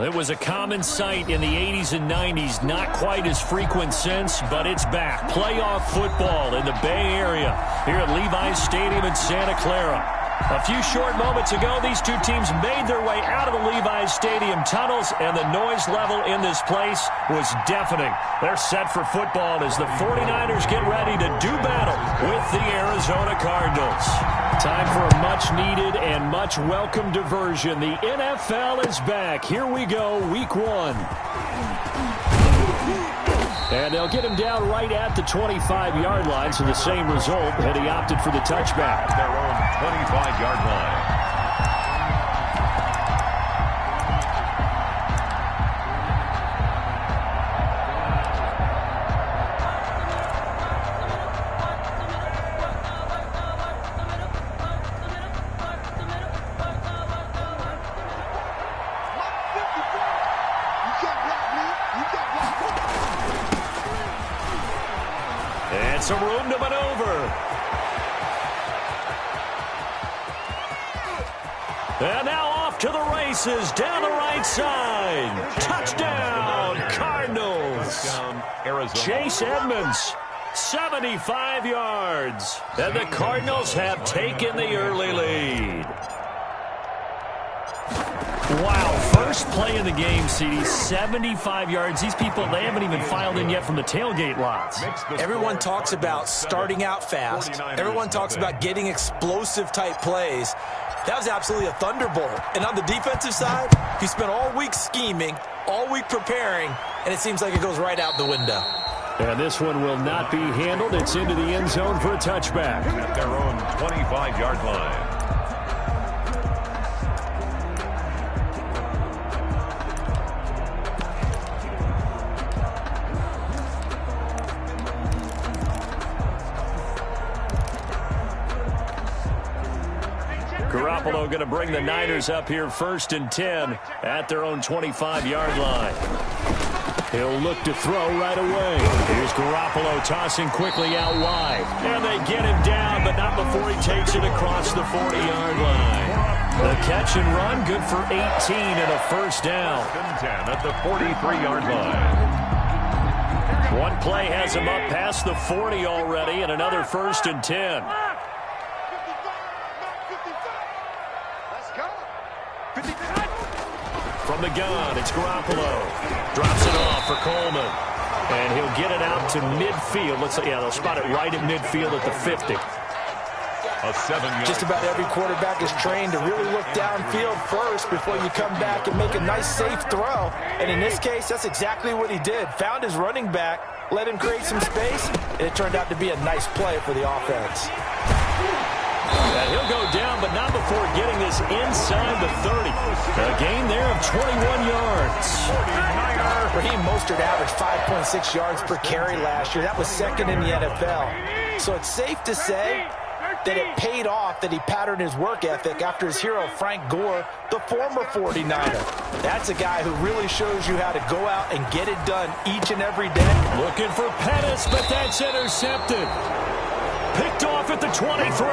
It was a common sight in the 80s and 90s, not quite as frequent since, but it's back. Playoff football in the Bay Area here at Levi's Stadium in Santa Clara. A few short moments ago, these two teams made their way out of the Levi's Stadium tunnels, and the noise level in this place was deafening. They're set for football as the 49ers get ready to do battle with the Arizona Cardinals. Time for a much-needed and much-welcome diversion. The NFL is back. Here we go, Week 1. And they'll get him down right at the 25-yard line, so the same result had he opted for the touchback. Their own 25-yard line. And some room to maneuver. And now off to the races down the right side. Touchdown, Cardinals. Chase Edmonds, 75 yards. And the Cardinals have taken the early lead. Wow, first play of the game, CD, 75 yards. These people, they haven't even filed in yet from the tailgate lots. Everyone talks about starting out fast. Everyone talks about getting explosive-type plays. That was absolutely a thunderbolt. And on the defensive side, he spent all week scheming, all week preparing, and it seems like it goes right out the window. And this one will not be handled. It's into the end zone for a touchback. At their own 25-yard line. Garoppolo going to bring the Niners up here 1st and 10 at their own 25-yard line. He'll look to throw right away. Here's Garoppolo tossing quickly out wide. And they get him down, but not before he takes it across the 40-yard line. The catch and run, good for 18 and a first down. 10 at the 43-yard line. One play has him up past the 40 already, and another 1st and 10. From the gun, it's Garoppolo. Drops it off for Coleman. And he'll get it out to midfield. They'll spot it right at midfield at the 50. A 7-yard. Just about every quarterback is trained to really look downfield first before you come back and make a nice, safe throw. And in this case, that's exactly what he did. Found his running back, let him create some space, and it turned out to be a nice play for the offense. And he'll go down, but not before getting this inside the 30. A gain there of 21 yards. Raheem Mostert averaged 5.6 yards per carry last year. That was 2nd in the NFL. So it's safe to say that it paid off that he patterned his work ethic after his hero, Frank Gore, the former 49er. That's a guy who really shows you how to go out and get it done each and every day. Looking for Pettis, but that's intercepted. Picked off at the 23.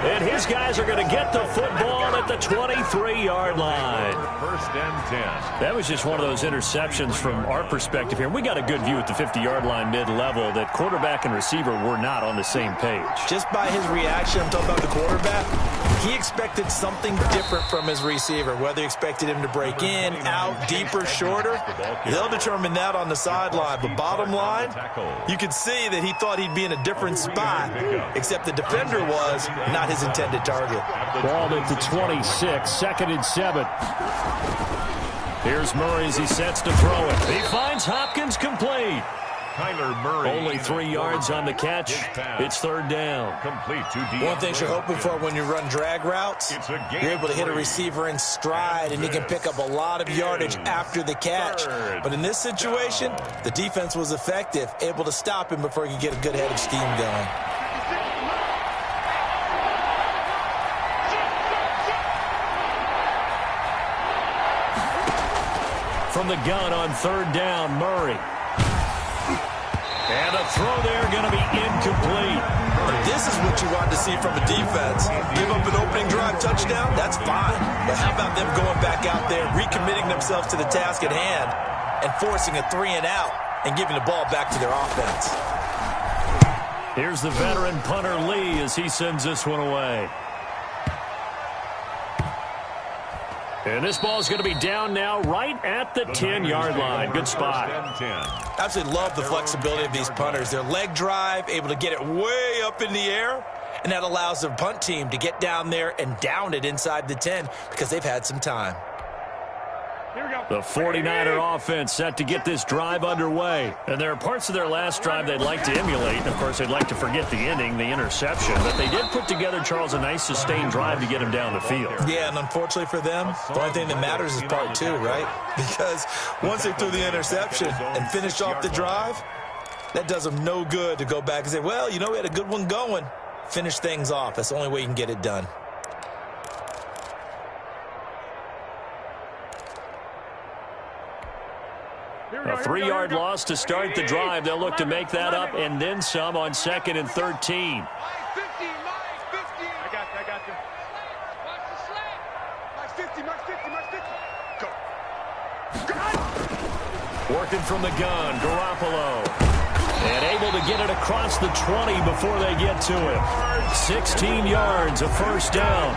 And his guys are going to get the football at the 23-yard line. 1st and 10. That was just one of those interceptions from our perspective here. We got a good view at the 50-yard line mid-level that quarterback and receiver were not on the same page. Just by his reaction, I'm talking about the quarterback, he expected something different from his receiver. Whether he expected him to break in, out, deeper, shorter, they'll determine that on the sideline. But bottom line, you could see that he thought he'd be in a different spot, except the defender was not his intended target. Ball at the 26, 2nd and 7. Here's Murray as he sets to throw it. He finds Hopkins complete. Kyler Murray. Only 3 yards on the catch. It's 3rd down. Complete to DeAndre. One thing you're hoping for when you run drag routes, you're able to hit a receiver in stride, and he can pick up a lot of yardage after the catch. But in this situation, the defense was effective, able to stop him before he could get a good head of steam going. From the gun on 3rd down, Murray. And a throw there going to be incomplete. This is what you want to see from a defense. Give up an opening drive touchdown, that's fine. But how about them going back out there, recommitting themselves to the task at hand, and forcing a 3-and-out and giving the ball back to their offense. Here's the veteran punter Lee as he sends this one away. And this ball's going to be down now right at the 10-yard line. Good spot. Absolutely love the flexibility of these punters. Their leg drive, able to get it way up in the air, and that allows the punt team to get down there and down it inside the 10 because they've had some time. The 49er offense set to get this drive underway. And there are parts of their last drive they'd like to emulate. And, of course, they'd like to forget the ending, the interception. But they did put together, Charles, a nice sustained drive to get him down the field. Yeah, and unfortunately for them, the only thing that matters is part 2, right? Because once they threw the interception and finished off the drive, that does them no good to go back and say, well, you know, we had a good one going. Finish things off. That's the only way you can get it done. A 3-yard loss to start the drive. They'll look to make that up and then some on 2nd and 13. I got you. Watch the slant. Max 50. Go. Working from the gun, Garoppolo. And able to get it across the 20 before they get to it. 16 yards, a first down.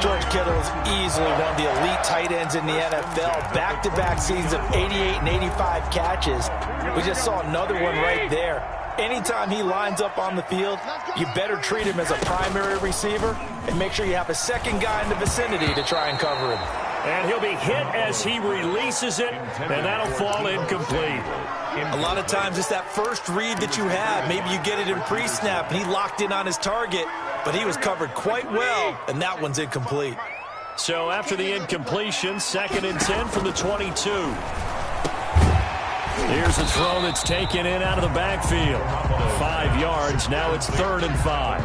George Kittle is easily one of the elite tight ends in the NFL. Back-to-back seasons of 88 and 85 catches. We just saw another one right there. Anytime he lines up on the field, you better treat him as a primary receiver and make sure you have a second guy in the vicinity to try and cover him. And he'll be hit as he releases it, and that'll fall incomplete. A lot of times it's that first read that you have. Maybe you get it in pre-snap, and he locked in on his target, but he was covered quite well, and that one's incomplete. So after the incompletion, 2nd and 10 from the 22. Here's a throw that's taken in out of the backfield. 5 yards. Now it's 3rd and 5.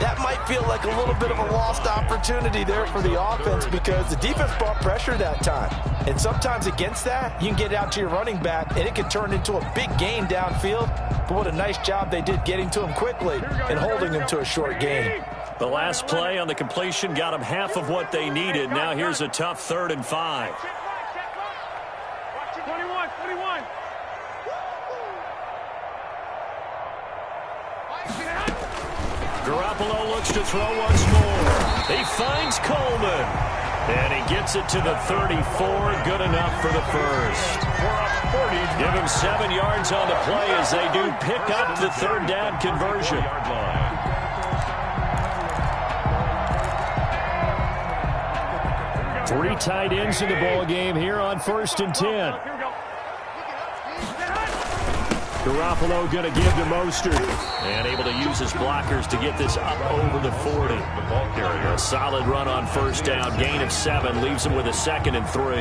That might feel like a little bit of a lost opportunity there for the offense because the defense brought pressure that time. And sometimes against that, you can get out to your running back, and it can turn into a big gain downfield. But what a nice job they did getting to him quickly and holding him to a short gain. The last play on the completion got them half of what they needed. Now here's a tough 3rd and 5. 21. Garoppolo looks to throw once more. He finds Coleman. And he gets it to the 34. Good enough for the first. Give him 7 yards on the play as they do pick up the 3rd down conversion. 3 tight ends in the ball game here on 1st and 10. Garoppolo going to give to Mostert. And able to use his blockers to get this up over the 40. A solid run on 1st down. Gain of 7 leaves him with a 2nd and 3.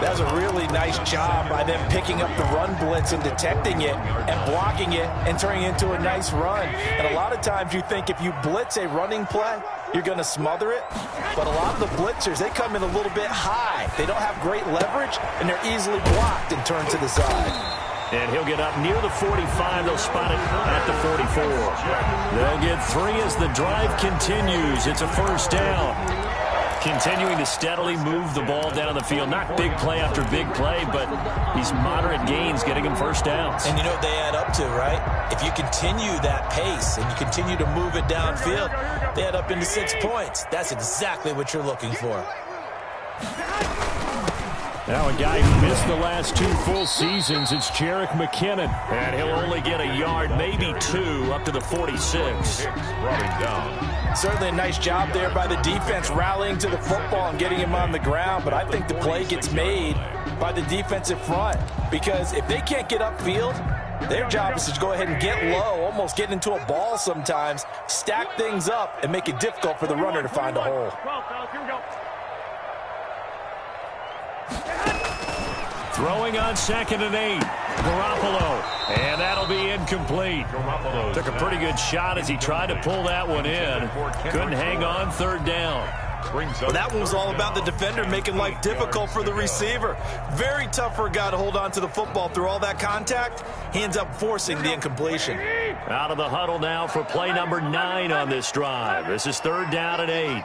That was a really nice job by them picking up the run blitz and detecting it and blocking it and turning it into a nice run. And a lot of times you think if you blitz a running play, you're going to smother it. But a lot of the blitzers, they come in a little bit high. They don't have great leverage, and they're easily blocked and turned to the side. And he'll get up near the 45. They'll spot it at the 44. They'll get 3 as the drive continues. It's a first down. Continuing to steadily move the ball down the field. Not big play after big play, but these moderate gains getting him first downs. And you know what they add up to, right? If you continue that pace and you continue to move it downfield, they add up into 6 points. That's exactly what you're looking for. Now a guy who missed the last 2 full seasons, it's Jerick McKinnon. And he'll only get a yard, maybe 2, up to the 46. Certainly a nice job there by the defense rallying to the football and getting him on the ground. But I think the play gets made by the defensive front. Because if they can't get upfield, their job is to go ahead and get low, almost get into a ball sometimes, stack things up, and make it difficult for the runner to find a hole. Throwing on 2nd and 8. Garoppolo. And that'll be incomplete. Took a pretty good shot as he tried to pull that one in. Couldn't hang on 3rd down. Well, that one was all about the defender making life difficult for the receiver. Very tough for a guy to hold on to the football through all that contact. He ends up forcing the incompletion. Out of the huddle now for play number 9 on this drive. This is 3rd down and 8.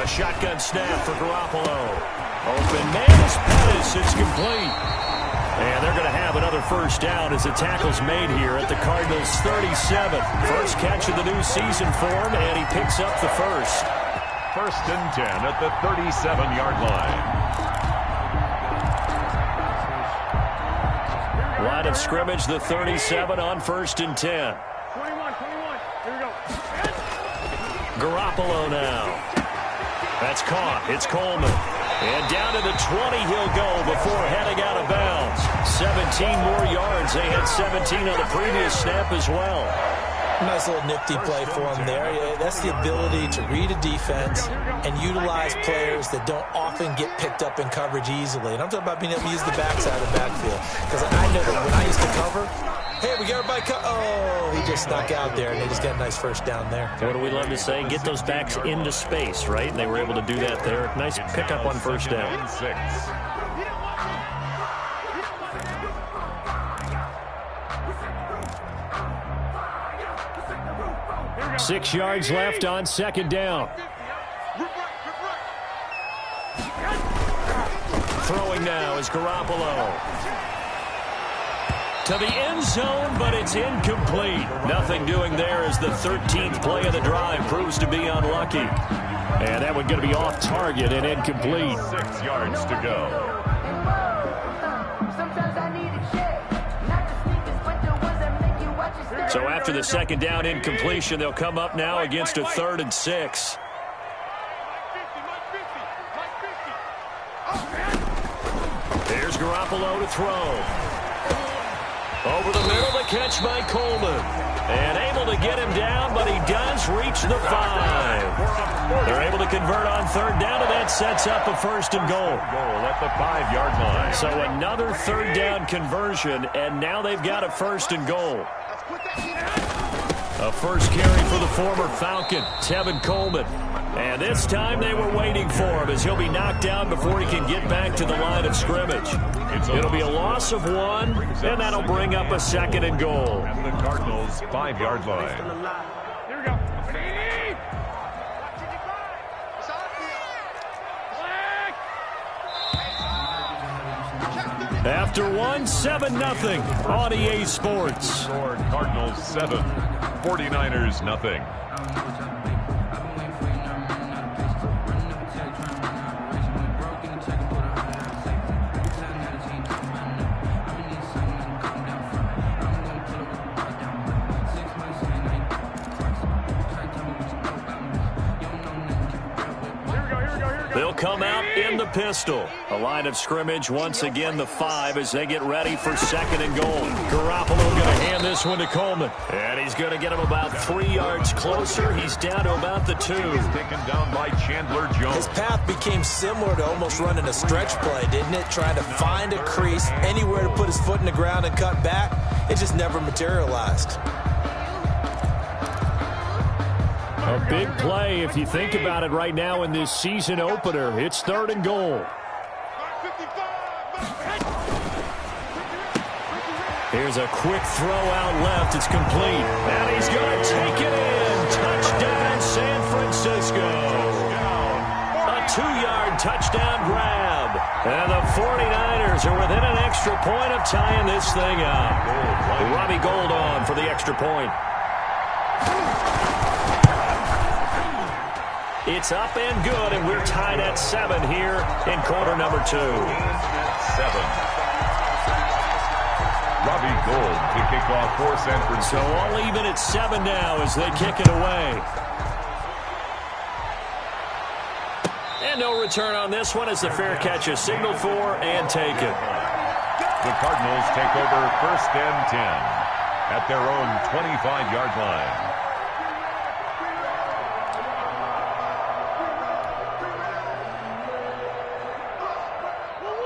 A shotgun snap for Garoppolo. Open man is Pettis. It's complete. And they're going to have another first down as the tackle's made here at the Cardinals' 37. First catch of the new season for him, and he picks up the first. 1st and 10 at the 37-yard line. Line of scrimmage, the 37 on 1st and 10. 21. Here we go. Garoppolo now. That's caught. It's Coleman. And down to the 20 he'll go before heading out of bounds. 17 more yards. They had 17 on the previous snap as well. Nice little nifty play for him there. That's the ability to read a defense and utilize players that don't often get picked up in coverage easily. And I'm talking about being able to use the backside of the backfield. Because I know that when I used to cover, hey, we got everybody oh, he just snuck out there, and they just got a nice first down there. What do we love to say? Get those backs into space, right? And they were able to do that there. Nice pickup on first down. 6. 6 yards left on 2nd down. Throwing now is Garoppolo. To the end zone, but it's incomplete. Nothing doing there as the 13th play of the drive proves to be unlucky. And that one going to be off target and incomplete. 6 yards to go. So after the 2nd down incompletion, they'll come up now against a 3rd and 6. There's Garoppolo to throw. Over the middle, the catch by Coleman. And able to get him down, but he does reach the 5. They're able to convert on 3rd down, and that sets up a 1st and goal. Goal at the 5-yard line. So another 3rd down conversion, and now they've got a 1st and goal. A first carry for the former Falcon, Tevin Coleman. And this time they were waiting for him as he'll be knocked down before he can get back to the line of scrimmage. It'll be a loss of 1, and that'll bring up a 2nd and goal. At the Cardinals' 5-yard line. Here we go. After 1, 7-0 on EA Sports. Scored Cardinals 7, 49ers nothing. They'll come out in the pistol. A line of scrimmage once again the 5 as they get ready for 2nd and goal. Garoppolo going to hand this one to Coleman. And he's going to get him about 3 yards closer. He's down to about the 2. Taken down by Chandler Jones. His path became similar to almost running a stretch play, didn't it? Trying to find a crease, anywhere to put his foot in the ground and cut back. It just never materialized. A big play if you think about it right now in this season opener. It's 3rd and goal. Here's a quick throw out left. It's complete. And he's going to take it in. Touchdown, San Francisco. A 2-yard touchdown grab. And the 49ers are within an extra point of tying this thing up. Robbie Gould on for the extra point. It's up and good, and we're tied at 7 here in quarter number 2. 7. Robbie Gould to kick off for San Francisco. So all even at 7 now as they kick it away. And no return on this one as the fair catch is signaled for and taken. The Cardinals take over 1st and 10 at their own 25-yard line.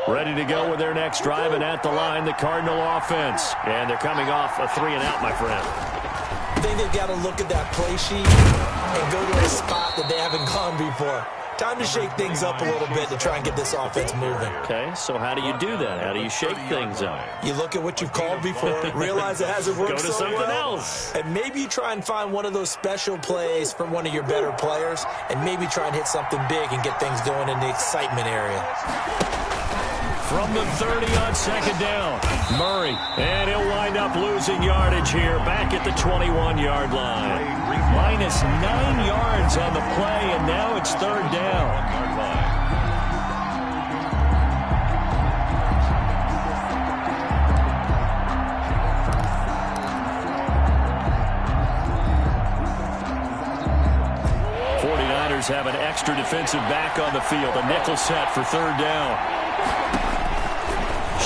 Ready to go with their next drive, and at the line, the Cardinal offense. And they're coming off a 3-and-out, my friend. think they've got to look at that play sheet and go to a spot that they haven't gone before. Time to shake things up a little bit to try and get this offense moving. Okay, so how do you do that? How do you shake things up? You look at what you've called before, realize it hasn't worked Go to so something well, else. and maybe you try and find one of those special plays from one of your better players, and maybe try and hit something big and get things going in the excitement area. From the 30 on second down, Murray, and he'll wind up losing yardage here back at the 21-yard line. Minus 9 yards on the play, and now it's third down. 49ers have an extra defensive back on the field. A nickel set for third down.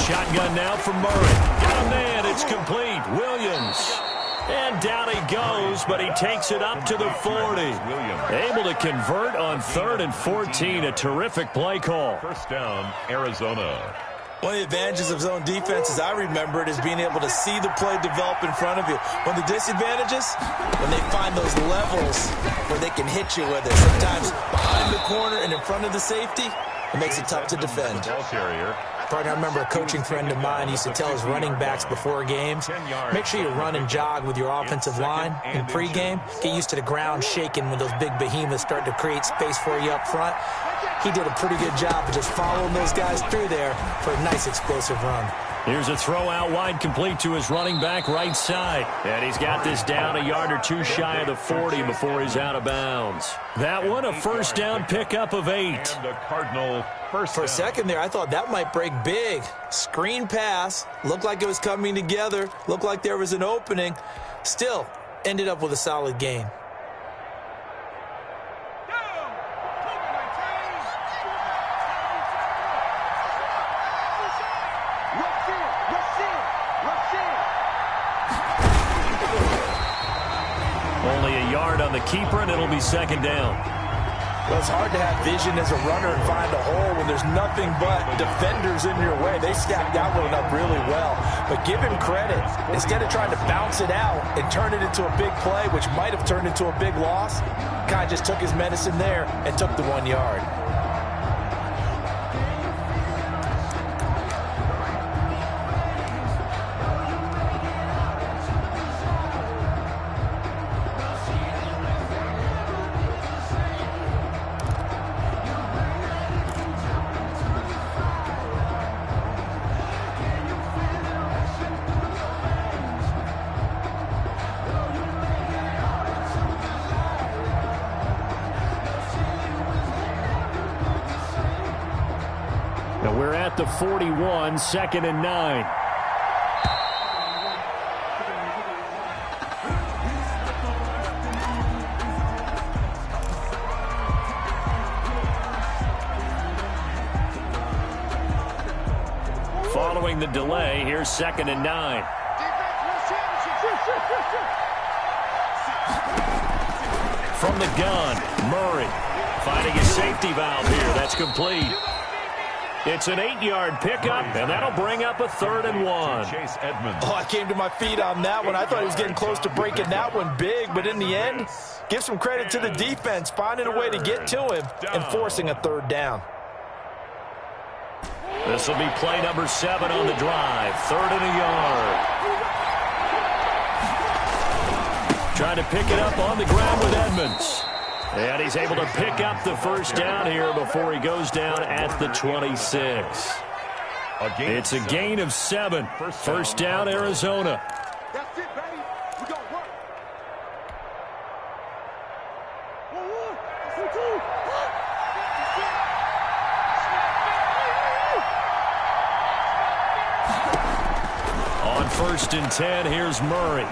Shotgun now from Murray. Got a man. It's complete. Williams. And down he goes, but he takes it up to the 40. Able to convert on 3rd and 14. A terrific play call. First down, Arizona. One of the advantages of zone defense, as I remember it, is being able to see the play develop in front of you. One of the disadvantages, when they find those levels where they can hit you with it. Sometimes behind the corner and in front of the safety, it makes it tough to defend. Ball carrier. Partner, I remember a coaching friend of mine used to tell his running backs before games, make sure you run and jog with your offensive line in pregame. Get used to the ground shaking when those big behemoths start to create space for you up front. He did a pretty good job of just following those guys through there for a nice explosive run. Here's a throw out wide, complete to his running back right side. And he's got this down a yard or two shy of the 40 before he's out of bounds. That one, a first down pickup of 8. And the Cardinal first For a second there, I thought that might break big. Screen pass. Looked like it was coming together. Looked like there was an opening. Still, ended up with a solid gain. Only a yard on the keeper, and it'll be second down. Well, it's hard to have vision as a runner and find a hole when there's nothing but defenders in your way. They stacked that one up really well. But give him credit. Instead of trying to bounce it out and turn it into a big play, which might have turned into a big loss, kind of just took his medicine there and took the 1 yard. We're at the 41, 2nd and 9. Following the delay, here's 2nd and 9. From the gun, Murray finding a safety valve here. That's complete. It's an 8-yard pickup, and that'll bring up a 3rd and 1. Chase Edmonds. Oh, I came to my feet on that one. I thought he was getting close to breaking that one big, but in the end, give some credit to the defense, finding a way to get to him and forcing a 3rd down. This will be play number 7 on the drive. 3rd and a yard. Trying to pick it up on the ground with Edmonds. And he's able to pick up the first down here before he goes down at the 26. It's a gain of 7. First down, Arizona. That's it, baby. We got work. On 1st and 10, here's Murray.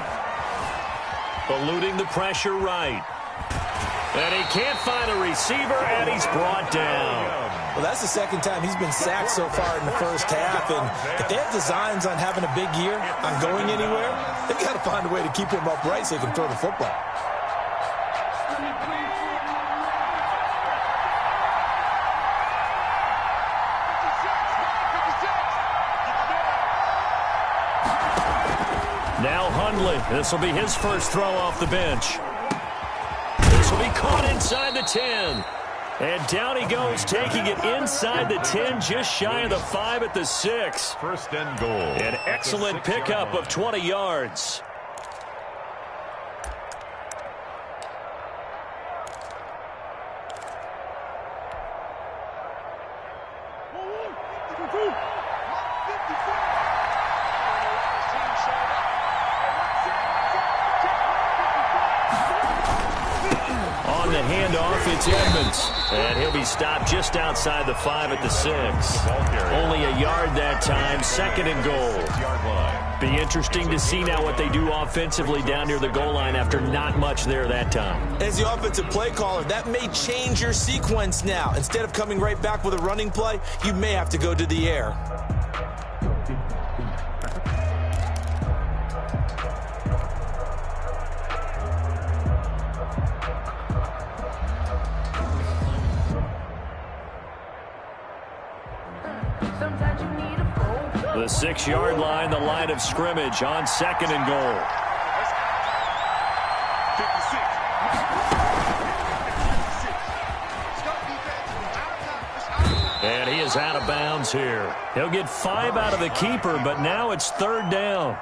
Eluding the pressure right. And he can't find a receiver, and he's brought down. Well, that's the second time he's been sacked so far in the first half. And if they have designs on having a big year, on going anywhere, they've got to find a way to keep him upright so he can throw the football. Now Hundley. This will be his first throw off the bench. This will be caught inside the 10. And down he goes, taking it inside the 10, just shy of the 5 at the 6. First and goal. An excellent pickup of 20 yards. On the handoff, it's Edmonds. And he'll be stopped just outside the 5 at the 6. Only a yard that time, second and goal. Be interesting to see now what they do offensively down near the goal line after not much there that time. As the offensive play caller, that may change your sequence now. Instead of coming right back with a running play, you may have to go to the air. The 6-yard line, the line of scrimmage on second and goal. And he is out of bounds here. He'll get 5 out of the keeper, but now it's third down.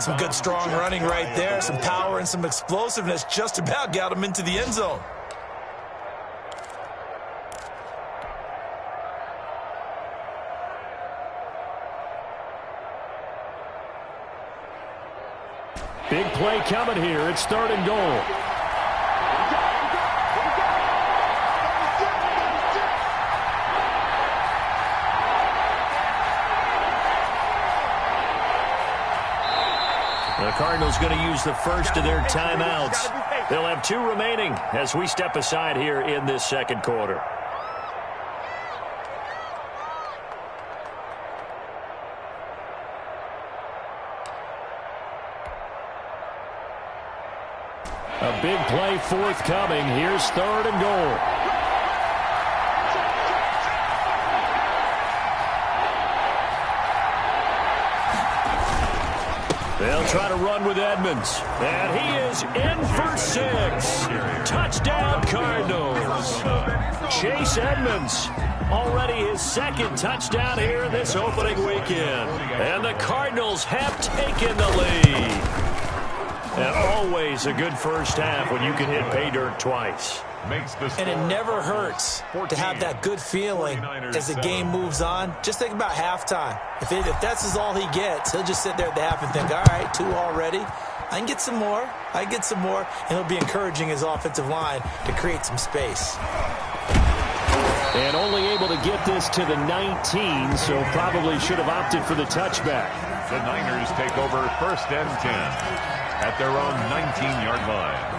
Some good strong running right there, some power and some explosiveness just about got him into the end zone. Big play coming here. It's third and goal. The Cardinals going to use the first of their timeouts. They'll have 2 remaining as we step aside here in this second quarter. A big play forthcoming. Here's third and goal. They'll try to run with Edmonds. And he is in for 6. Touchdown, Cardinals. Chase Edmonds. Already his second touchdown here this opening weekend. And the Cardinals have taken the lead. And always a good first half when you can hit pay dirt twice. And it never hurts to have that good feeling as the game moves on. Just think about halftime. If that's all he gets, he'll just sit there at the half and think, all right, 2 already. I can get some more. I can get some more. And he'll be encouraging his offensive line to create some space. And only able to get this to the 19, so probably should have opted for the touchback. The Niners take over first and 10 at their own 19-yard line.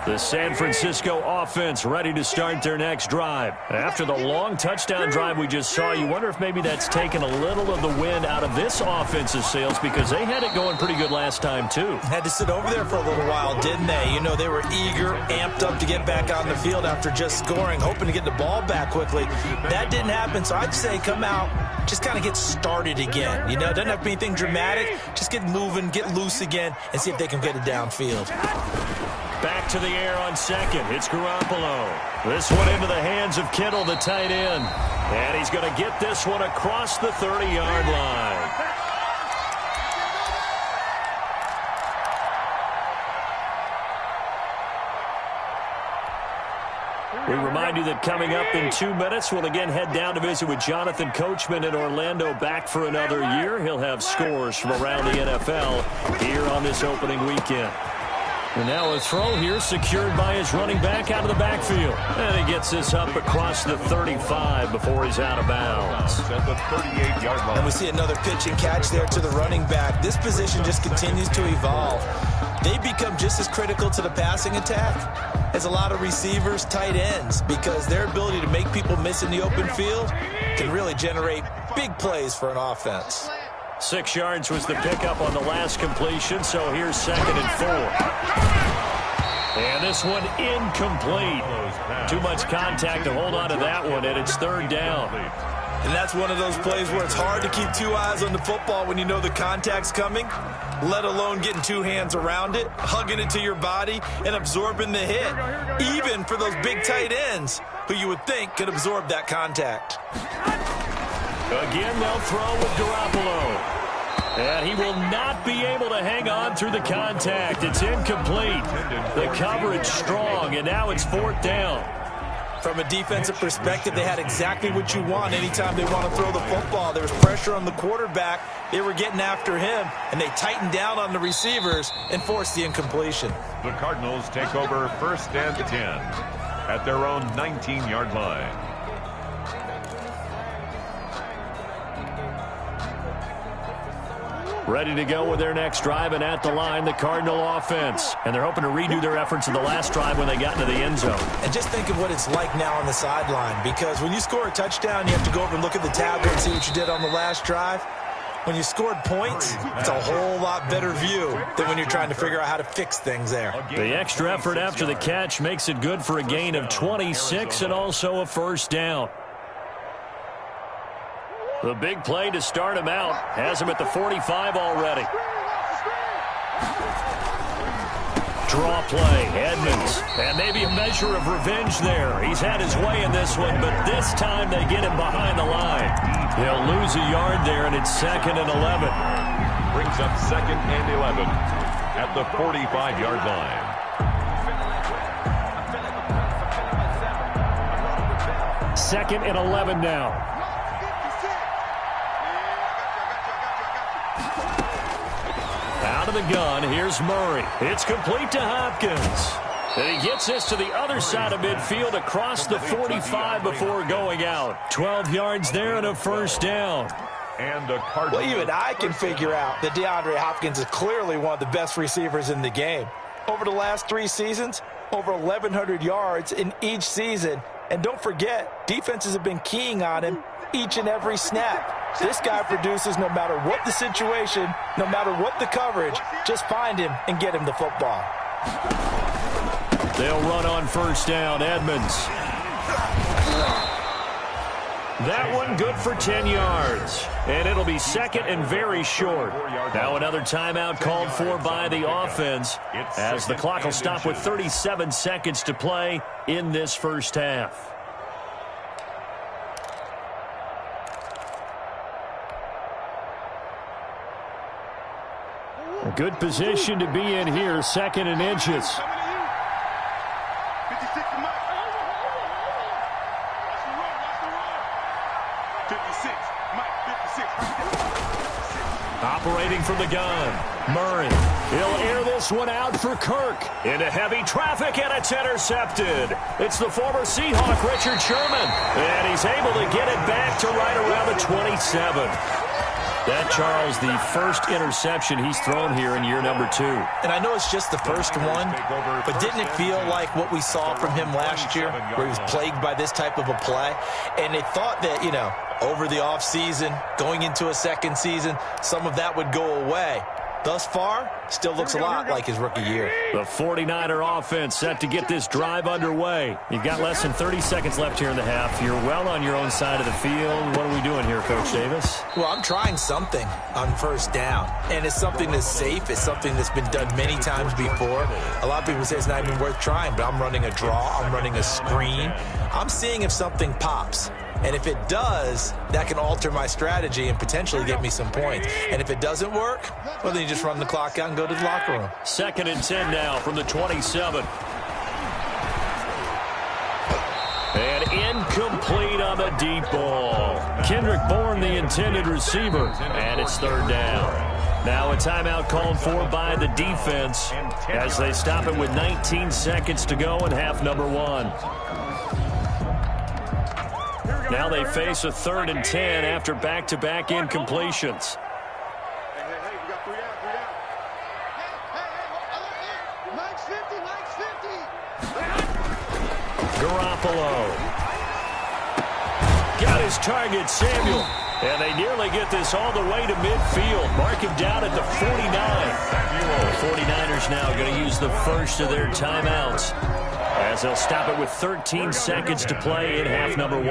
The San Francisco offense ready to start their next drive. After the long touchdown drive we just saw, you wonder if maybe that's taken a little of the wind out of this offensive sails because they had it going pretty good last time too. Had to sit over there for a little while, didn't they? You know, they were eager, amped up to get back on the field after just scoring, hoping to get the ball back quickly. That didn't happen, so I'd say come out, just kind of get started again. You know, it doesn't have to be anything dramatic. Just get moving, get loose again, and see if they can get it downfield. Back to the air on second. It's Garoppolo. This one into the hands of Kittle, the tight end. And he's going to get this one across the 30-yard line. We remind you that coming up in 2 minutes, we'll again head down to visit with Jonathan Coachman in Orlando, back for another year. He'll have scores from around the NFL here on this opening weekend. And now a throw here secured by his running back out of the backfield. And he gets this up across the 35 before he's out of bounds. At the 38-yard line. And we see another pitch and catch there to the running back. This position just continues to evolve. They become just as critical to the passing attack as a lot of receivers, tight ends, because their ability to make people miss in the open field can really generate big plays for an offense. 6 yards was the pickup on the last completion, so here's second and 4. And this one incomplete. Too much contact to hold on to that one, and it's third down. And that's one of those plays where it's hard to keep two eyes on the football when you know the contact's coming, let alone getting two hands around it, hugging it to your body, and absorbing the hit, even for those big tight ends who you would think could absorb that contact. Again, they'll throw with Garoppolo. And he will not be able to hang on through the contact. It's incomplete. The coverage strong, and now it's 4th down. From a defensive perspective, they had exactly what you want anytime they want to throw the football. There was pressure on the quarterback. They were getting after him, and they tightened down on the receivers and forced the incompletion. The Cardinals take over 1st and 10 at their own 19-yard line. Ready to go with their next drive, and at the line, the Cardinal offense. And they're hoping to redo their efforts in the last drive when they got into the end zone. And just think of what it's like now on the sideline, because when you score a touchdown, you have to go over and look at the tablet and see what you did on the last drive. When you scored points, it's a whole lot better view than when you're trying to figure out how to fix things there. The extra effort after the catch makes it good for a gain of 26 and also a 1st down. The big play to start him out has him at the 45 already. Draw play, Edmonds. And maybe a measure of revenge there. He's had his way in this one, but this time they get him behind the line. They'll lose a yard there, and it's 2nd and 11. Brings up 2nd and 11 at the 45-yard line. 2nd and 11 now. Out of the gun, here's Murray. It's complete to Hopkins. And he gets this to the other side of midfield across the 45 before going out. 12 yards there and a 1st down. And a Cardinal. Well, even I can figure out that DeAndre Hopkins is clearly one of the best receivers in the game. Over the last 3 seasons, over 1,100 yards in each season. And don't forget, defenses have been keying on him each and every snap. This guy produces no matter what the situation, no matter what the coverage. Just find him and get him the football. They'll run on 1st down, Edmonds. That one good for 10 yards. And it'll be 2nd and very short. Now another timeout called for by the offense as the clock will stop with 37 seconds to play in this 1st half. A good position to be in here, 2nd and inches. Operating from the gun, Murray. He'll air this one out for Kirk. Into heavy traffic, and it's intercepted. It's the former Seahawk, Richard Sherman. And he's able to get it back to right around the 27. That, Charles, the first interception he's thrown here in year number 2. And I know it's just the first one, but didn't it feel like what we saw from him last year, where he was plagued by this type of a play? And they thought that, over the offseason, going into a 2nd season, some of that would go away. Thus far, still looks a lot like his rookie year. The 49er offense set to get this drive underway. You've got less than 30 seconds left here in the half. You're well on your own side of the field. What are we doing here, Coach Davis? Well, I'm trying something on 1st down, and it's something that's safe. It's something that's been done many times before. A lot of people say it's not even worth trying, but I'm running a draw. I'm running a screen. I'm seeing if something pops. And if it does, that can alter my strategy and potentially get me some points. And if it doesn't work, well, then you just run the clock out and go to the locker room. 2nd and 10 now from the 27. And incomplete on the deep ball. Kendrick Bourne, the intended receiver. And it's 3rd down. Now a timeout called for by the defense as they stop it with 19 seconds to go in half number 1. Now they face a 3rd and 10 after back-to-back incompletions. Garoppolo. Got his target, Samuel. And they nearly get this all the way to midfield. Mark him down at the 49. The 49ers now going to use the first of their timeouts, as they'll stop it with 13 seconds to play in half number 1.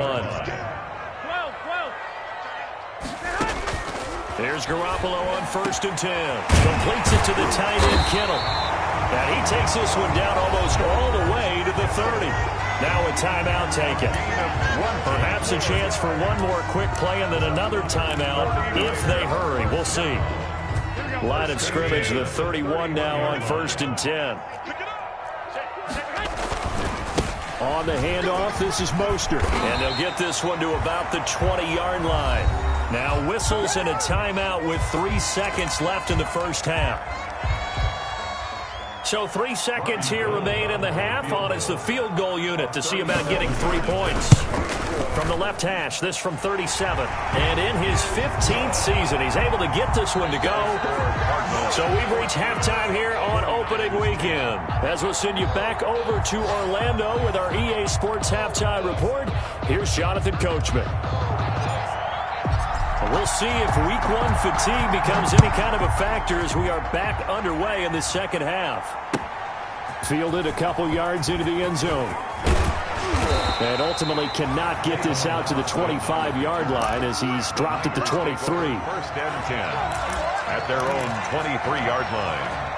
Here's Garoppolo on 1st and 10. Completes it to the tight end, Kittle. And he takes this one down almost all the way to the 30. Now a timeout taken. Perhaps a chance for one more quick play and then another timeout if they hurry. We'll see. Line of scrimmage, the 31 now on 1st and 10. On the handoff, this is Mostert. And they'll get this one to about the 20-yard line. Now whistles and a timeout with 3 seconds left in the first half. So 3 seconds here remain in the half on as the field goal unit to see about getting 3 points. From the left hash, this from 37. And in his 15th season, he's able to get this one to go. So we've reached halftime here on opening weekend. As we'll send you back over to Orlando with our EA Sports Halftime Report, here's Jonathan Coachman. We'll see if week 1 fatigue becomes any kind of a factor as we are back underway in the second half. Fielded a couple yards into the end zone. And ultimately cannot get this out to the 25-yard line as he's dropped at the 23. 1st and 10 at their own 23-yard line.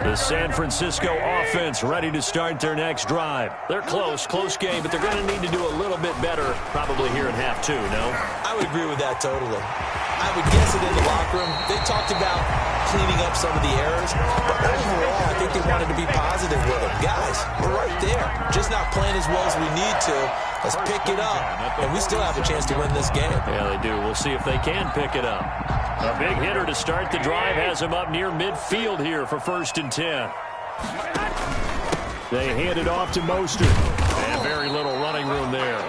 The San Francisco offense ready to start their next drive. They're close game, but they're going to need to do a little bit better probably here in half 2, no? I would agree with that totally. I would guess it in the locker room. They talked about cleaning up some of the errors, but overall, I think they wanted to be positive with them. Guys, we're right there. Just not playing as well as we need to. Let's pick it up, and we still have a chance to win this game. Yeah, they do. We'll see if they can pick it up. A big hitter to start the drive has him up near midfield here for 1st and 10. They hand it off to Mostert. And very little running room there.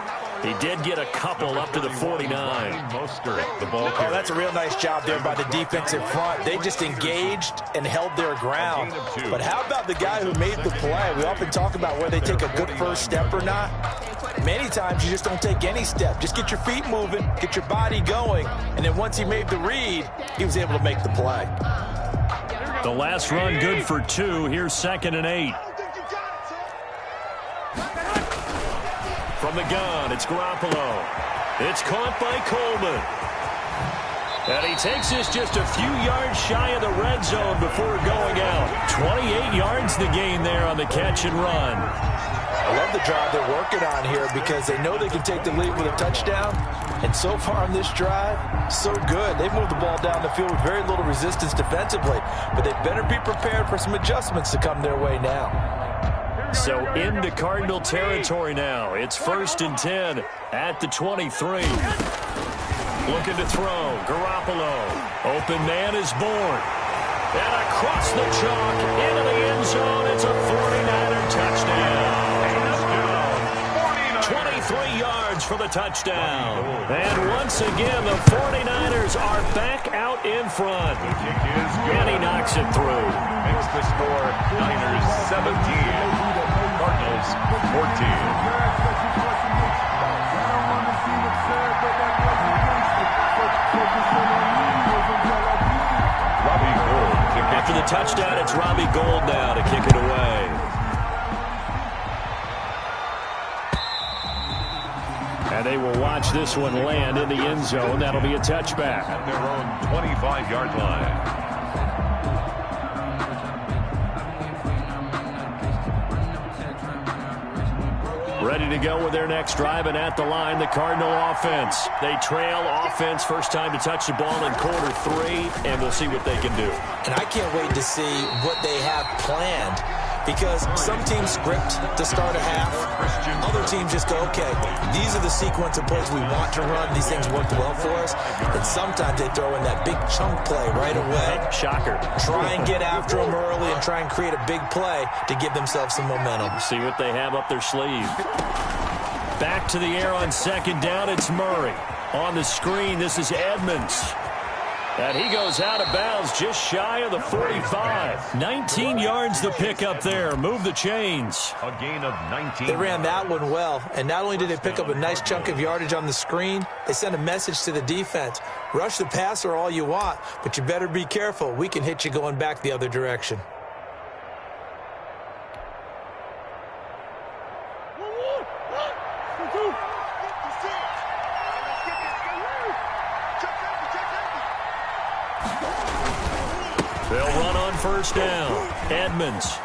He did get a couple up to the 49. Mostert, the ball carrier. Oh, that's a real nice job there by the defensive front. They just engaged and held their ground. But how about the guy who made the play? We often talk about whether they take a good first step or not. Many times you just don't take any step. Just get your feet moving, get your body going, and then once he made the read, he was able to make the play. The last run good for 2. Here's 2nd and 8. From the gun, it's Garoppolo. It's caught by Coleman. And he takes this just a few yards shy of the red zone before going out. 28 yards the gain there on the catch and run. I love the drive they're working on here because they know they can take the lead with a touchdown. And so far on this drive, so good. They've moved the ball down the field with very little resistance defensively. But they better be prepared for some adjustments to come their way now. So into Cardinal territory now. It's 1st and 10 at the 23. Looking to throw. Garoppolo. Open man is born. And across the chalk into the end zone. It's a 49er touchdown. 23 yards for the touchdown. And once again, the 49ers are back out in front. And he knocks it through. Makes the score Niners 17. Cardinals 14. After the touchdown, it's Robbie Gould now to kick it away. And they will watch this one land in the end zone. That'll be a touchback. At their own 25-yard line. Ready to go with their next drive, and at the line, the Cardinal offense. They trail offense, first time to touch the ball in quarter 3, and we'll see what they can do. And I can't wait to see what they have planned, because some teams script to start a half. Other teams just go, okay, these are the sequence of plays we want to run. These things worked well for us. And sometimes they throw in that big chunk play right away. Shocker. Try and get after them early and try and create a big play to give themselves some momentum. See what they have up their sleeve. Back to the air on 2nd down, it's Murray. On the screen, this is Edmonds. And he goes out of bounds just shy of the 45. 19 yards the pick up there. Move the chains. A gain of 19. They ran that one well. And not only did they pick up a nice chunk of yardage on the screen, they sent a message to the defense. Rush the passer all you want, but you better be careful. We can hit you going back the other direction. first down. Edmonds.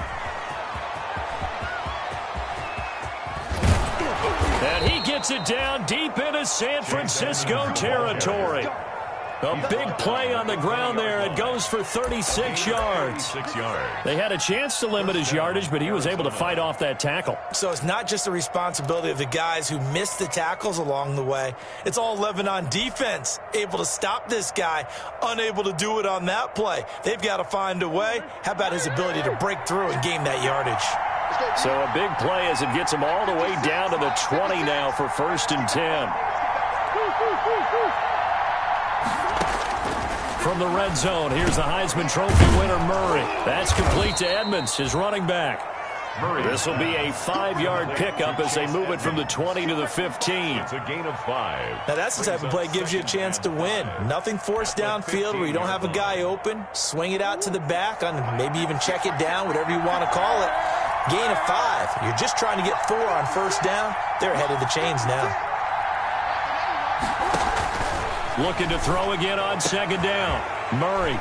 And he gets it down deep into San Francisco territory. A big play on the ground there. It goes for 36 yards. They had a chance to limit his yardage, but he was able to fight off that tackle. So it's not just the responsibility of the guys who missed the tackles along the way. It's all 11 on defense, able to stop this guy, unable to do it on that play. They've got to find a way. How about his ability to break through and gain that yardage? So a big play as it gets him all the way down to the 20 now for 1st and 10. From the red zone, here's the Heisman Trophy winner, Murray. That's complete to Edmonds, his running back. This will be a 5-yard pickup as they move it from the 20 to the 15. It's a gain of 5. Now, that's the type of play that gives you a chance to win. Nothing forced downfield where you don't have a guy open. Swing it out to the back, and maybe even check it down, whatever you want to call it. Gain of 5. You're just trying to get 4 on first down. They're ahead of the chains now. Looking to throw again on 2nd down. Murray.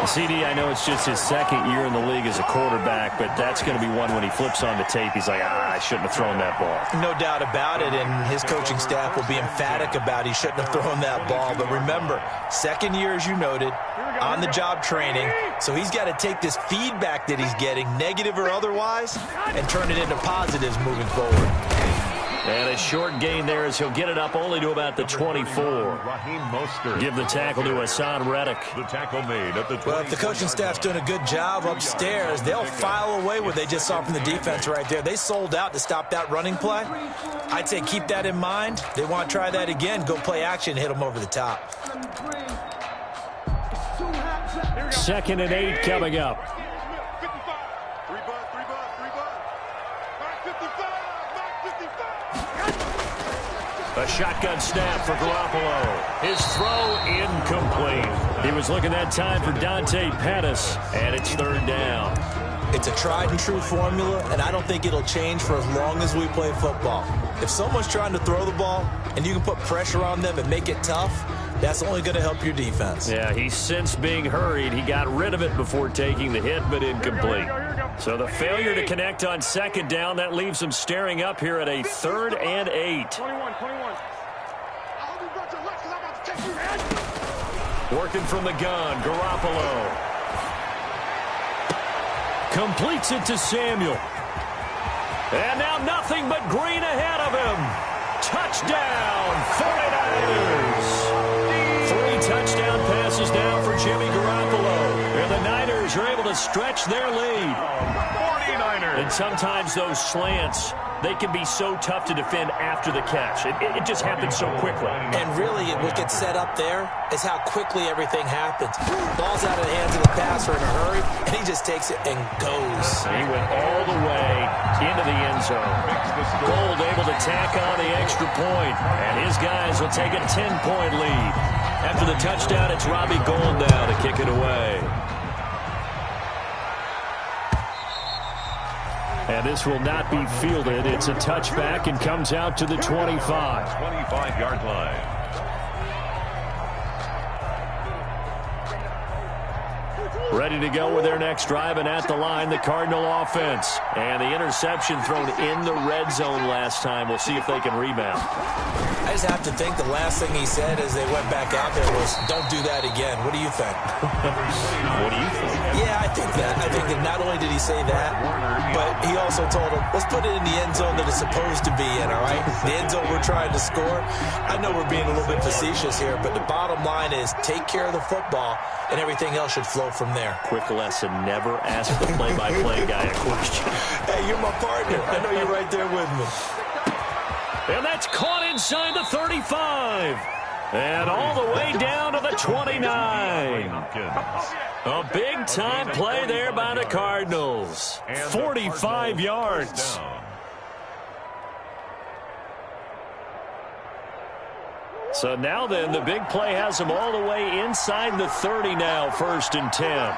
CD, I know it's just his 2nd year in the league as a quarterback, but that's going to be one when he flips on the tape. He's like, I shouldn't have thrown that ball. No doubt about it, and his coaching staff will be emphatic about he shouldn't have thrown that ball. But remember, 2nd year, as you noted, on-the-job training, so he's got to take this feedback that he's getting, negative or otherwise, and turn it into positives moving forward. And a short gain there as he'll get it up only to about the 24. Give the tackle to Hassan Reddick. The tackle made at the 20. Well, if the coaching staff's doing a good job upstairs, they'll file away what they just saw from the defense right there. They sold out to stop that running play. I'd say keep that in mind. They want to try that again. Go play action, hit them over the top. 2nd and 8 coming up. A shotgun snap for Garoppolo. His throw incomplete. He was looking that time for Dante Pettis, and it's 3rd down. It's a tried and true formula, and I don't think it'll change for as long as we play football. If someone's trying to throw the ball and you can put pressure on them and make it tough, that's only going to help your defense. Yeah, he's since being hurried. He got rid of it before taking the hit, but incomplete. So the failure to connect on 2nd down, that leaves him staring up here at a 3rd and 8. Working from the gun, Garoppolo. Completes it to Samuel. And now nothing but green ahead of him. Touchdown, 49ers. 3 touchdown passes now for Jimmy Garoppolo. And the Niners are able to stretch their lead. 49ers. And sometimes those slants, they can be so tough to defend after the catch. It just happens so quickly. And really, what gets set up there is how quickly everything happens. Ball's out of the hands of the passer in a hurry, and he just takes it and goes. And he went all the way into the end zone. Gold able to tack on the extra point, and his guys will take a 10-point lead. After the touchdown, it's Robbie Gould now to kick it away. And this will not be fielded. It's a touchback and comes out to the 25. 25-yard line. Ready to go with their next drive, and at the line, the Cardinal offense. And the interception thrown in the red zone last time. We'll see if they can rebound. I just have to think the last thing he said as they went back out there was, don't do that again. What do you think? What do you think? Yeah, I think that. I think that not only did he say that, but he also told him, let's put it in the end zone that it's supposed to be in, all right? The end zone we're trying to score. I know we're being a little bit facetious here, but the bottom line is take care of the football, and everything else should flow from there. Quick lesson, never ask the play-by-play guy a question. Hey, you're my partner. I know you're right there with me. And that's caught inside the 35. And all the way down to the 29. A big-time play there by the Cardinals. 45 yards. So now then, the big play has them all the way inside the 30 now, 1st and 10.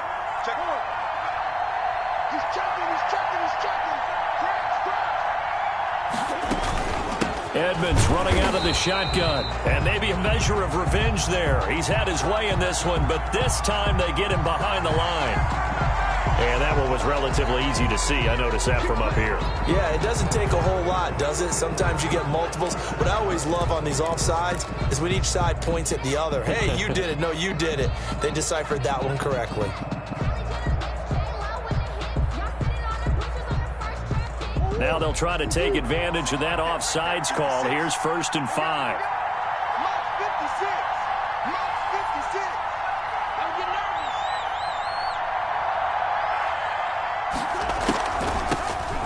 Edmonds running out of the shotgun. And maybe a measure of revenge there. He's had his way in this one, but this time they get him behind the line. And that one was relatively easy to see. I noticed that from up here. Yeah, it doesn't take a whole lot, does it? Sometimes you get multiples. What I always love on these offsides is when each side points at the other. Hey, you did it. No, you did it. They deciphered that one correctly. Now they'll try to take advantage of that offsides call. Here's 1st and 5.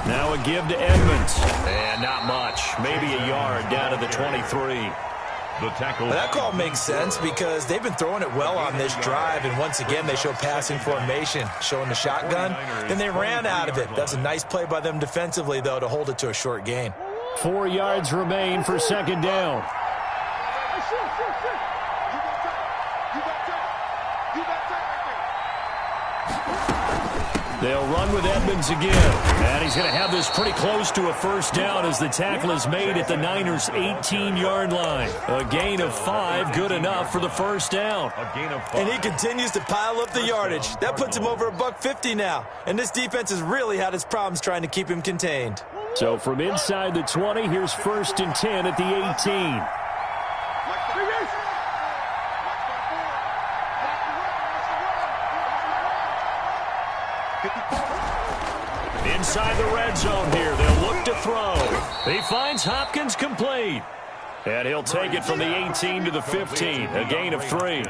Now a give to Edmonds. And not much. Maybe a yard down to the 23. The tackle. Well, that call makes sense because they've been throwing it well on this drive, and once again they show passing formation, showing the shotgun. Then they ran out of it. That's a nice play by them defensively, though, to hold it to a short gain. 4 yards remain for 2nd down. They'll run with Edmonds again. And he's going to have this pretty close to a 1st down as the tackle is made at the Niners' 18-yard line. A gain of 5, good enough for the 1st down. A gain of 5. And he continues to pile up the yardage. That puts him over $150 now. And this defense has really had its problems trying to keep him contained. So from inside the 20, here's 1st and 10 at the 18. Inside the red zone here, they'll look to throw. He finds Hopkins complete. And he'll take it from the 18 to the 15, a gain of 3.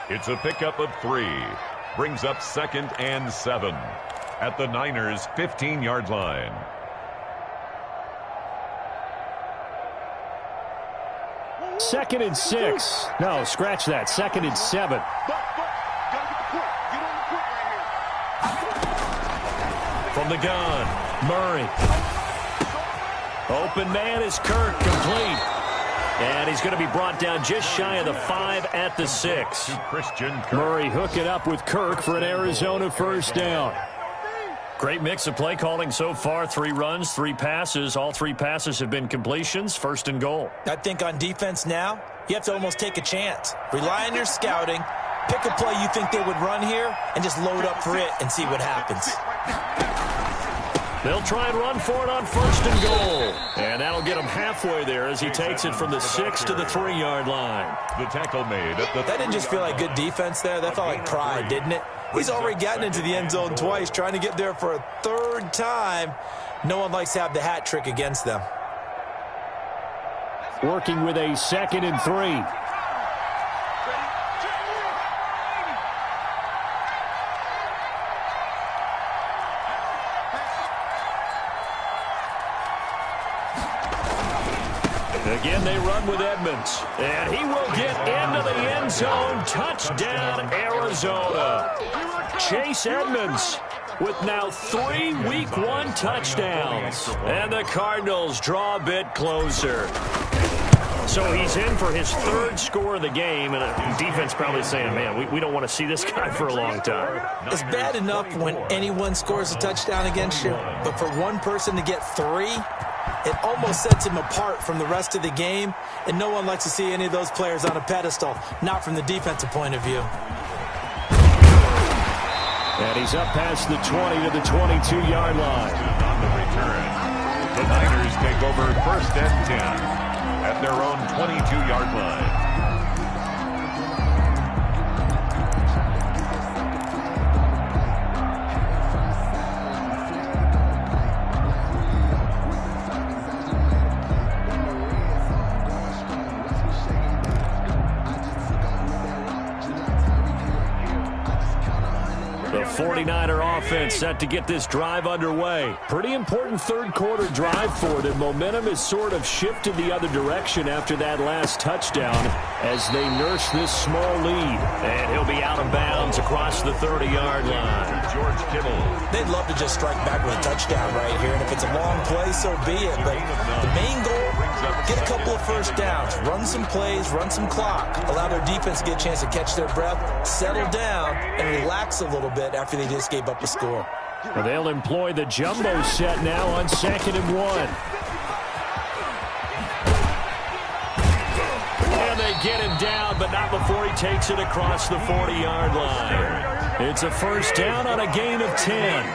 It's a pickup of 3. Brings up 2nd and 7 at the Niners' 15-yard line. Second and 6. No, scratch that. 2nd and 7. From the gun, Murray. Open man is Kirk, complete. And he's going to be brought down just shy of the 5 at the 6. Christian Kirk. Murray hooking up with Kirk for an Arizona 1st down. Great mix of play calling so far. 3 runs, 3 passes. All 3 passes have been completions. 1st and goal. I think on defense now, you have to almost take a chance. Rely on your scouting. Pick a play you think they would run here and just load up for it and see what happens. They'll try and run for it on 1st and goal. And that'll get him halfway there as he takes it from the 6 to the 3-yard line. The tackle made at the That didn't just feel like good defense there. That felt like pride, didn't it? He's already gotten into the end zone twice, trying to get there for a 3rd time. No one likes to have the hat trick against them. Working with a 2nd and 3. Again, they run with Edmonds. And he will get into the end zone. Touchdown, Arizona. Chase Edmonds with now 3 Week 1 touchdowns. And the Cardinals draw a bit closer. So he's in for his 3rd score of the game. And the defense probably saying, man, we don't want to see this guy for a long time. It's bad enough when anyone scores a touchdown against you. But for one person to get 3... it almost sets him apart from the rest of the game, and no one likes to see any of those players on a pedestal, not from the defensive point of view. And he's up past the 20 to the 22-yard line. On the return, the Niners take over 1st and 10 at their own 22-yard line. The 49er offense set to get this drive underway. Pretty important 3rd quarter drive for them. Momentum has sort of shifted the other direction after that last touchdown as they nurse this small lead. And he'll be out of bounds across the 30-yard line. George Kittle. They'd love to just strike back with a touchdown right here, and if it's a long play, so be it. But the main goal, get a couple of 1st downs, run some plays, run some clock, allow their defense to get a chance to catch their breath, settle down, and relax a little bit after they just gave up a score. Well, they'll employ the jumbo set now on 2nd and 1. get him down, but not before he takes it across the 40-yard line. It's a first down on a gain of 10.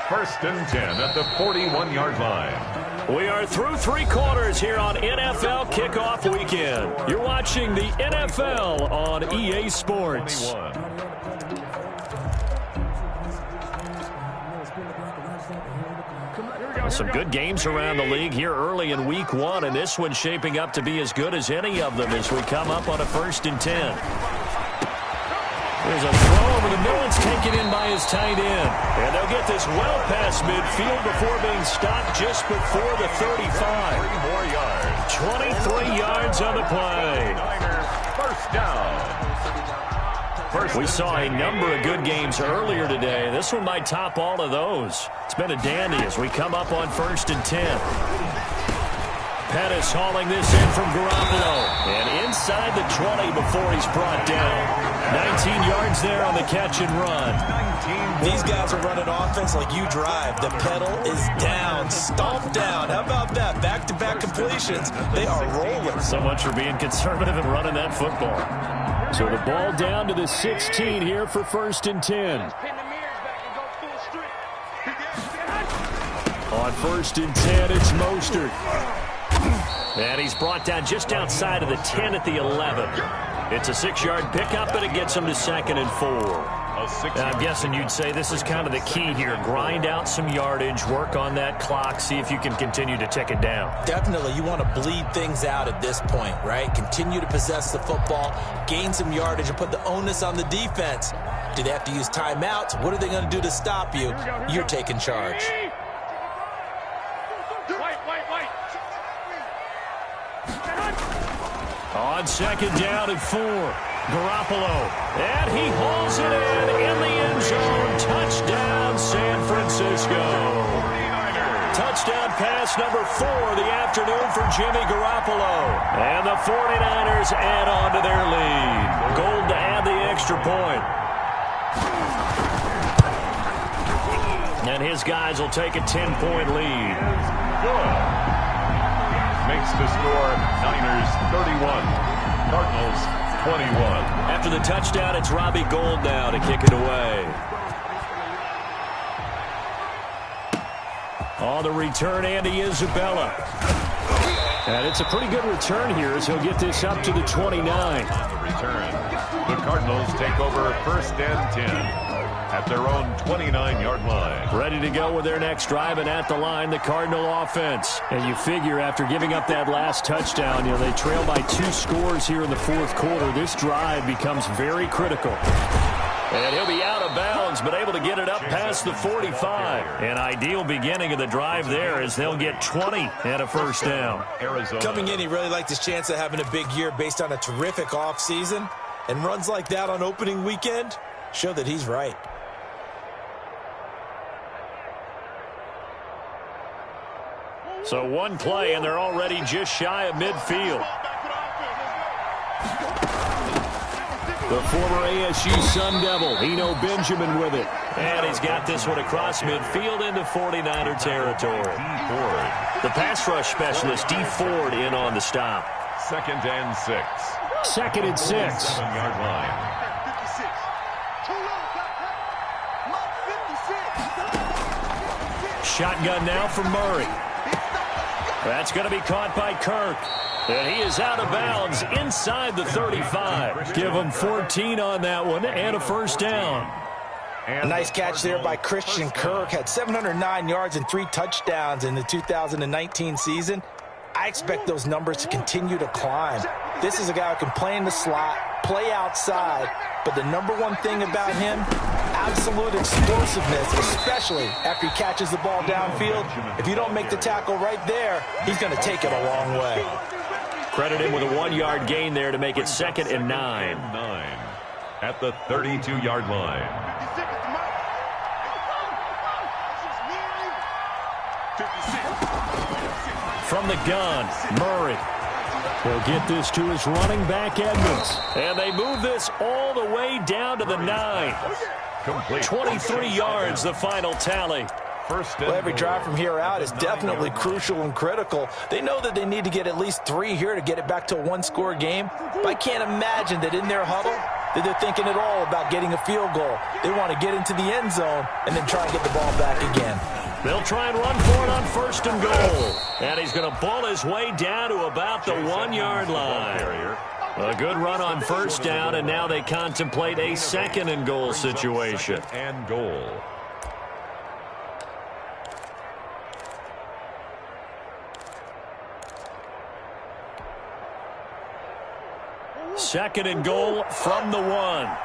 First and 10 at the 41-yard line. We are through three quarters here on NFL Kickoff Weekend. You're watching the NFL on EA Sports. Some good games around the league here early in Week 1, and this one's shaping up to be as good as any of them as we come up on a first and 10. There's a throw over the middle. It's taken in by his tight end. And they'll get this well past midfield before being stopped just before the 35. 3 more yards. 23 yards on the play. First down. We saw a number of good games earlier today. This one might top all of those. It's been a dandy as we come up on first and 10. Pettis hauling this in from Garoppolo. And inside the 20 before he's brought down. 19 yards there on the catch and run. These guys are running offense like you drive. The pedal is down, stomped down. How about that? Back-to-back completions. They are rolling. So much for being conservative and running that football. So the ball down to the 16 here for first and 10. On first and 10, it's Mostert. And he's brought down just outside of the 10 at the 11. It's a 6-yard pickup, but it gets him to second and 4. I'm guessing you'd say this is kind of the key here. Grind out some yardage, work on that clock, see if you can continue to tick it down. Definitely, you want to bleed things out at this point, right? Continue to possess the football, gain some yardage, and put the onus on the defense. Do they have to use timeouts? What are they going to do to stop you? You're taking charge. On second down and 4. Garoppolo. And he hauls it in the end zone. Touchdown, San Francisco. Touchdown pass number 4 of the afternoon for Jimmy Garoppolo. And the 49ers add on to their lead. Gold to add the extra point. And his guys will take a 10-point lead. Good. Makes the score Niners 31, Cardinals 21. After the touchdown, it's Robbie Gould now to kick it away. On the return, Andy Isabella. And it's a pretty good return here as he'll get this up to the 29. On the return, the Cardinals take over first and 10. At their own 29-yard line. Ready to go with their next drive, and at the line, the Cardinal offense. And you figure after giving up that last touchdown, they trail by 2 scores here in the fourth quarter. This drive becomes very critical. And he'll be out of bounds, but able to get it up past the 45. An ideal beginning of the drive there as they'll get 20 and a first down. Arizona. Coming in, he really liked his chance of having a big year based on a terrific offseason. And runs like that on opening weekend show that he's right. So one play, and they're already just shy of midfield. The former ASU Sun Devil, Eno Benjamin with it. And he's got this one across midfield into 49er territory. The pass rush specialist, D. Ford, in on the stop. Second and 6. Second and 6. 7-yard line. Shotgun now for Murray. That's going to be caught by Kirk. And he is out of bounds inside the 35. Give him 14 on that one and a first down. A nice catch there by Christian Kirk. Had 709 yards and 3 touchdowns in the 2019 season. I expect those numbers to continue to climb. This is a guy who can play in the slot, play outside, but the number one thing about him, absolute explosiveness, especially after he catches the ball downfield. If you don't make the tackle right there, he's going to take it a long way. Credit him with a 1-yard gain there to make it second and 9. At the 32-yard line. From the gun, Murray. He'll get this to his running back, Edmonds. And they move this all the way down to the 9. Complete. 23 yards, the final tally. Well, every drive from here out is definitely crucial and critical. They know that they need to get at least 3 here to get it back to a one-score game. But I can't imagine that in their huddle that they're thinking at all about getting a field goal. They want to get into the end zone and then try and get the ball back again. They'll try and run for it on 1st and goal. And he's going to pull his way down to about the 1-yard line. A good run on 1st down, and now they contemplate a 2nd and goal situation. 2nd and goal. Second and goal from the 1.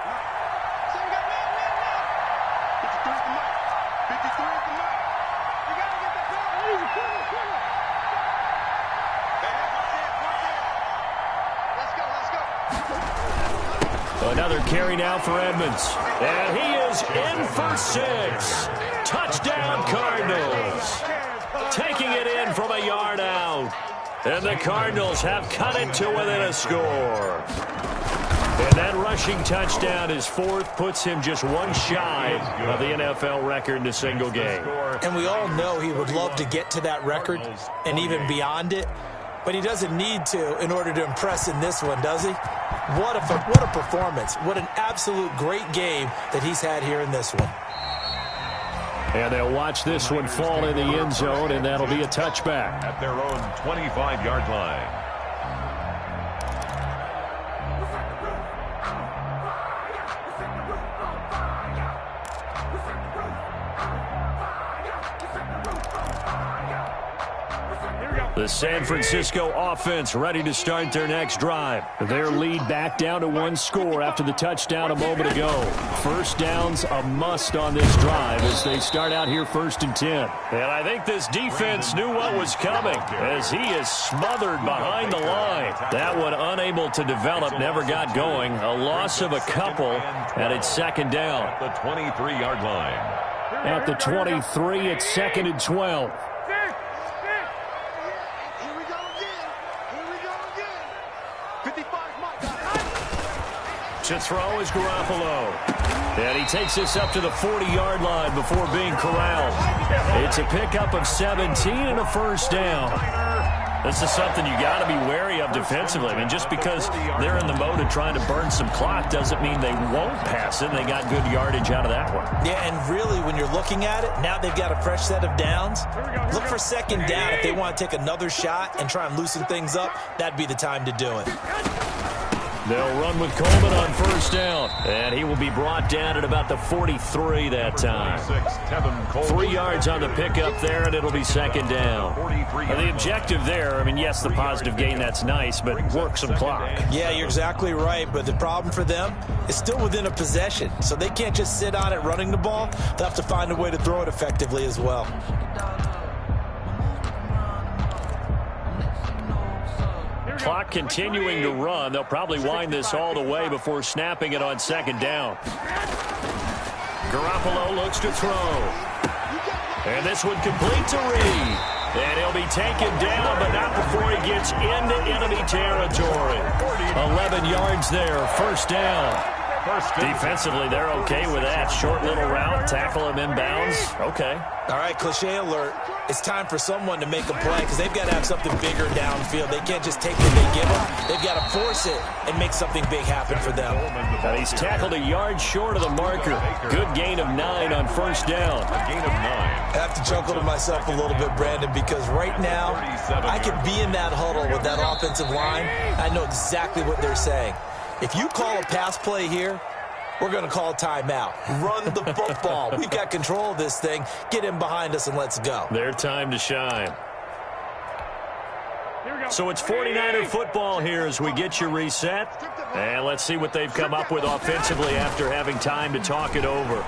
Another carry now for Edmonds. And he is in for 6. Touchdown, Cardinals. Taking it in from a yard out. And the Cardinals have cut it to within a score. And that rushing touchdown, his 4th, puts him just 1 shy of the NFL record in a single game. And we all know he would love to get to that record and even beyond it. But he doesn't need to in order to impress in this one, does he? What a performance. What an absolute great game that he's had here in this one. And they'll watch this one fall in the end zone, and that'll be a touchback. At their own 25-yard line. The San Francisco offense ready to start their next drive. Their lead back down to 1 score after the touchdown a moment ago. 1st down's a must on this drive as they start out here 1st and 10. And I think this defense knew what was coming as he is smothered behind the line. That one unable to develop, never got going. A loss of a couple, and it's 2nd down. At the 23-yard line. At the 23, it's 2nd and 12. To throw is Garoppolo. And he takes this up to the 40-yard line before being corralled. It's a pickup of 17 and a 1st down. This is something you got to be wary of defensively. I mean, just because they're in the mode of trying to burn some clock doesn't mean they won't pass it. They got good yardage out of that one. Yeah, and really, when you're looking at it, now they've got a fresh set of downs. Look for 2nd down if they want to take another shot and try and loosen things up. That'd be the time to do it. They'll run with Coleman on 1st down. And he will be brought down at about the 43 that time. 3 yards on the pickup there, and it'll be 2nd down. And the objective there, I mean, yes, the positive gain, that's nice, but work some clock. Yeah, you're exactly right, but the problem for them is still within a possession. So they can't just sit on it running the ball. They'll have to find a way to throw it effectively as well. Clock continuing to run. They'll probably wind this all the way before snapping it on 2nd down. Garoppolo looks to throw. And this one complete to Reed. And he'll be taken down, but not before he gets into enemy territory. 11 yards there, 1st down. Defensively, they're okay with that. Short little route, tackle him inbounds. Okay. All right, cliche alert. It's time for someone to make a play because they've got to have something bigger downfield. They can't just take what they give them. They've got to force it and make something big happen for them. And he's tackled a yard short of the marker. Good gain of 9 on 1st down. A gain of 9. I have to chuckle to myself a little bit, Brandon, because right now I could be in that huddle with that offensive line. I know exactly what they're saying. If you call a pass play here, we're going to call a timeout. Run the football. We've got control of this thing. Get in behind us and let's go. Their time to shine. So it's 49er football here as we get you reset. And let's see what they've come up with offensively after having time to talk it over.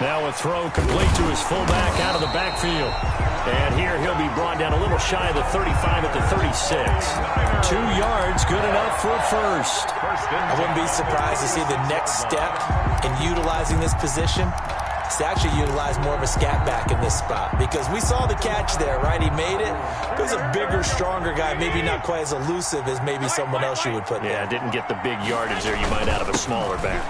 Now a throw complete to his fullback out of the backfield. And here he'll be brought down a little shy of the 35 at the 36. 2 yards, good enough for a first. I wouldn't be surprised to see the next step in utilizing this position is to actually utilize more of a scat back in this spot. Because we saw the catch there, right? He made it. It was a bigger, stronger guy, maybe not quite as elusive as maybe someone else you would put there. Yeah, didn't get the big yardage there you might out of a smaller back.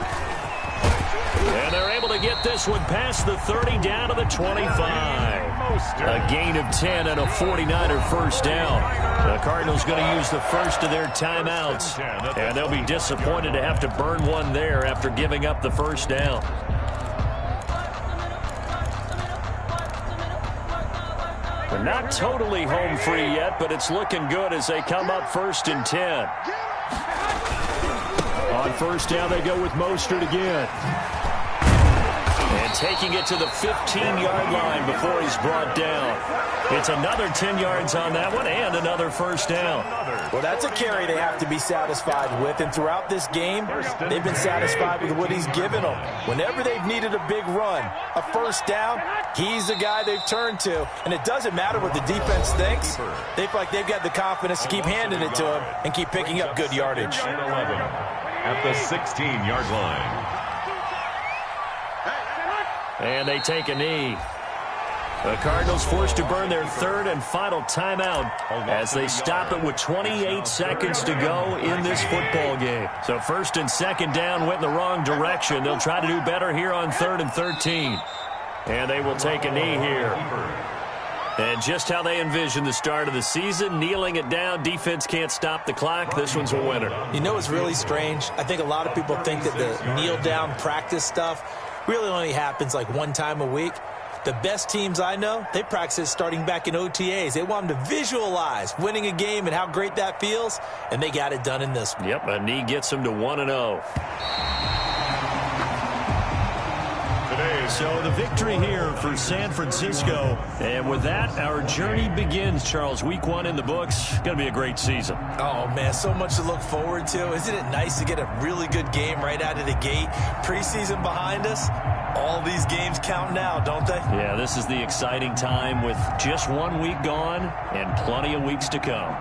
And they're able to get this one past the 30 down to the 25. A gain of 10 and a 49er first down. The Cardinals going to use the first of their timeouts. And they'll be disappointed to have to burn one there after giving up the first down. They're not totally home free yet, but it's looking good as they come up 1st and 10. On first down, they go with Mostert again. And taking it to the 15-yard line before he's brought down. It's another 10 yards on that one and another first down. Well, that's a carry they have to be satisfied with. And throughout this game, they've been satisfied with what he's given them. Whenever they've needed a big run, a first down, he's the guy they've turned to. And it doesn't matter what the defense thinks. They feel like they've got the confidence to keep handing it to him and keep picking up good yardage. 11 at the 16-yard line. And they take a knee. The Cardinals forced to burn their 3rd and final timeout as they stop it with 28 seconds to go in this football game. So 1st and 2nd down went in the wrong direction. They'll try to do better here on 3rd and 13. And they will take a knee here. And just how they envisioned the start of the season, kneeling it down, defense can't stop the clock. This one's a winner. You know what's really strange? I think a lot of people think that the kneel-down practice stuff really only happens like one time a week. The best teams I know, they practice it starting back in OTAs. They want them to visualize winning a game and how great that feels, and they got it done in this one. Yep, a knee gets them to 1-0. So the victory here for San Francisco. And with that, our journey begins, Charles. Week 1 in the books. Going to be a great season. Oh, man, so much to look forward to. Isn't it nice to get a really good game right out of the gate? Preseason behind us. All these games count now, don't they? Yeah, this is the exciting time with just 1 week gone and plenty of weeks to come.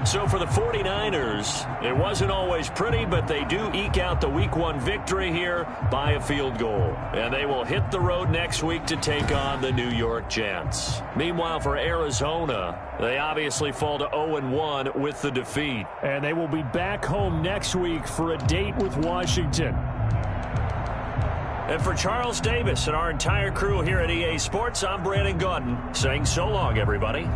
So for the 49ers, it wasn't always pretty, but they do eke out the Week 1 victory here by a field goal. And they will hit the road next week to take on the New York Jets. Meanwhile, for Arizona, they obviously fall to 0-1 with the defeat. And they will be back home next week for a date with Washington. And for Charles Davis and our entire crew here at EA Sports, I'm Brandon Gaudin saying so long, everybody.